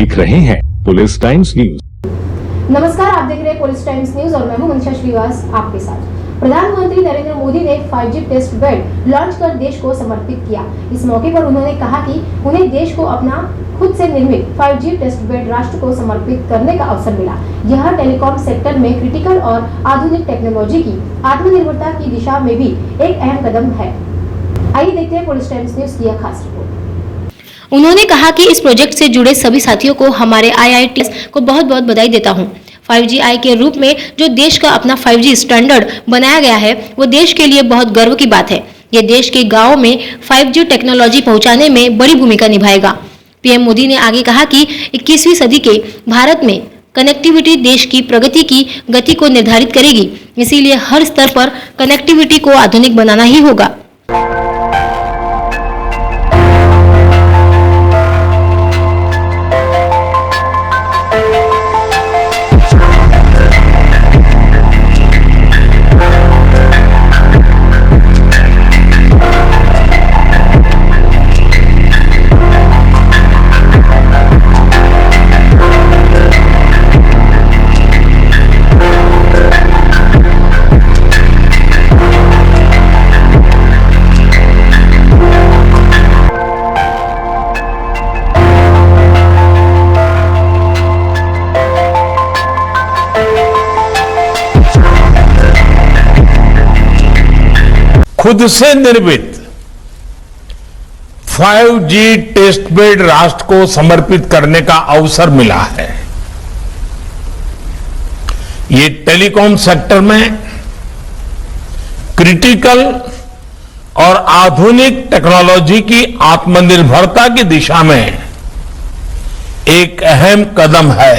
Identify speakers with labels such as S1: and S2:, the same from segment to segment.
S1: देख रहे हैं पुलिस टाइम्स न्यूज।
S2: नमस्कार, आप देख रहे हैं पुलिस टाइम्स न्यूज और मैं हूं मनीषा श्रीवास आपके साथ। प्रधानमंत्री नरेंद्र मोदी ने 5G टेस्ट बेड लॉन्च कर देश को समर्पित किया। इस मौके पर उन्होंने कहा कि उन्हें देश को अपना खुद से निर्मित 5G टेस्ट बेड राष्ट्र को समर्पित करने का अवसर मिला। यह टेलीकॉम सेक्टर में क्रिटिकल और आधुनिक टेक्नोलॉजी की आत्मनिर्भरता की दिशा में भी एक अहम कदम है। आइए देखते हैं पुलिस टाइम्स न्यूज की यह खास रिपोर्ट।
S3: उन्होंने कहा कि इस प्रोजेक्ट से जुड़े सभी साथियों को हमारे IITs को बहुत बहुत बधाई देता हूं। 5G के रूप में जो देश का अपना 5G स्टैंडर्ड बनाया गया है वो देश के लिए बहुत गर्व की बात है। ये देश के गांवों में 5G टेक्नोलॉजी पहुंचाने में बड़ी भूमिका निभाएगा। पीएम मोदी ने आगे कहा कि 21वीं सदी के भारत में कनेक्टिविटी देश की प्रगति की गति को निर्धारित करेगी। इसीलिए हर स्तर पर कनेक्टिविटी को आधुनिक बनाना ही होगा।
S4: खुद से निर्मित 5G टेस्ट बेड राष्ट्र को समर्पित करने का अवसर मिला है। ये टेलीकॉम सेक्टर में क्रिटिकल और आधुनिक टेक्नोलॉजी की आत्मनिर्भरता की दिशा में एक अहम कदम है।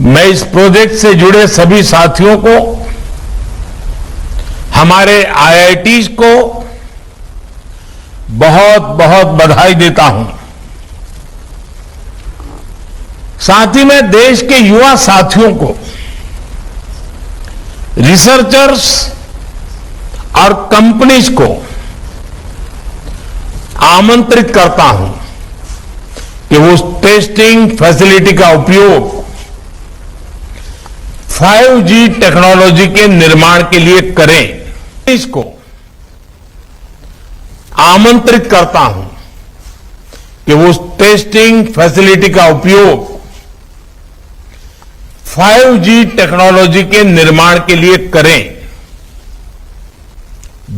S4: मैं इस प्रोजेक्ट से जुड़े सभी साथियों को, हमारे IITs को बहुत बहुत बधाई देता हूं। साथ ही मैं देश के युवा साथियों को, रिसर्चर्स और कंपनीज को आमंत्रित करता हूं कि वो टेस्टिंग फैसिलिटी का उपयोग 5G टेक्नोलॉजी के निर्माण के लिए करें। इसको आमंत्रित करता हूं कि वो टेस्टिंग फैसिलिटी का उपयोग 5G टेक्नोलॉजी के निर्माण के लिए करें।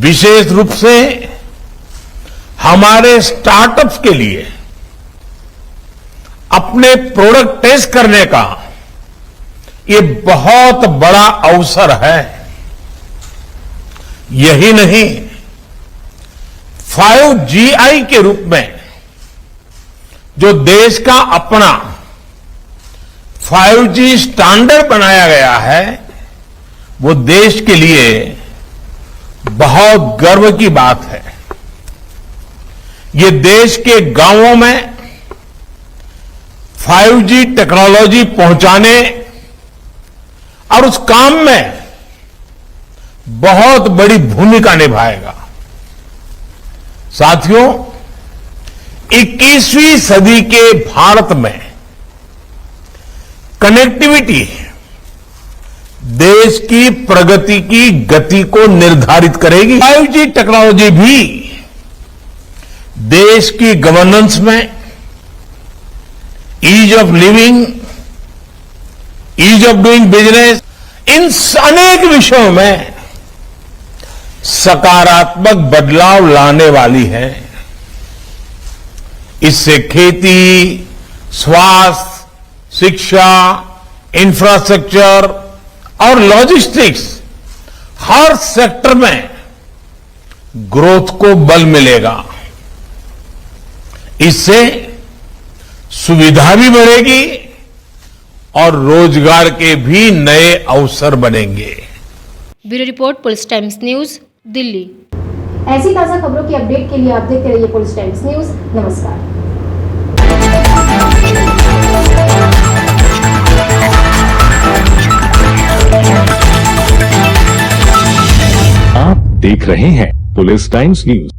S4: विशेष रूप से हमारे स्टार्टअप्स के लिए अपने प्रोडक्ट टेस्ट करने का ये बहुत बड़ा अवसर है। यही नहीं, 5GI के रूप में जो देश का अपना 5G स्टैंडर्ड बनाया गया है वो देश के लिए बहुत गर्व की बात है। ये देश के गांवों में 5G टेक्नोलॉजी पहुंचाने और उस काम में बहुत बड़ी भूमिका निभाएगा। साथियों, 21वीं सदी के भारत में कनेक्टिविटी देश की प्रगति की गति को निर्धारित करेगी। 5G टेक्नोलॉजी भी देश की गवर्नेंस में, ease of living, ease of doing business, इन अनेक विषयों में सकारात्मक बदलाव लाने वाली है। इससे खेती, स्वास्थ्य, शिक्षा, इंफ्रास्ट्रक्चर और लॉजिस्टिक्स हर सेक्टर में ग्रोथ को बल मिलेगा। इससे सुविधा भी बढ़ेगी और रोजगार के भी नए अवसर बनेंगे।
S3: Bureau report, police times news, Delhi.
S2: ऐसी ताजा खबरों की अपडेट के लिए आप देखते रहिए पुलिस टाइम्स न्यूज। नमस्कार।
S1: आप देख रहे हैं पुलिस टाइम्स न्यूज।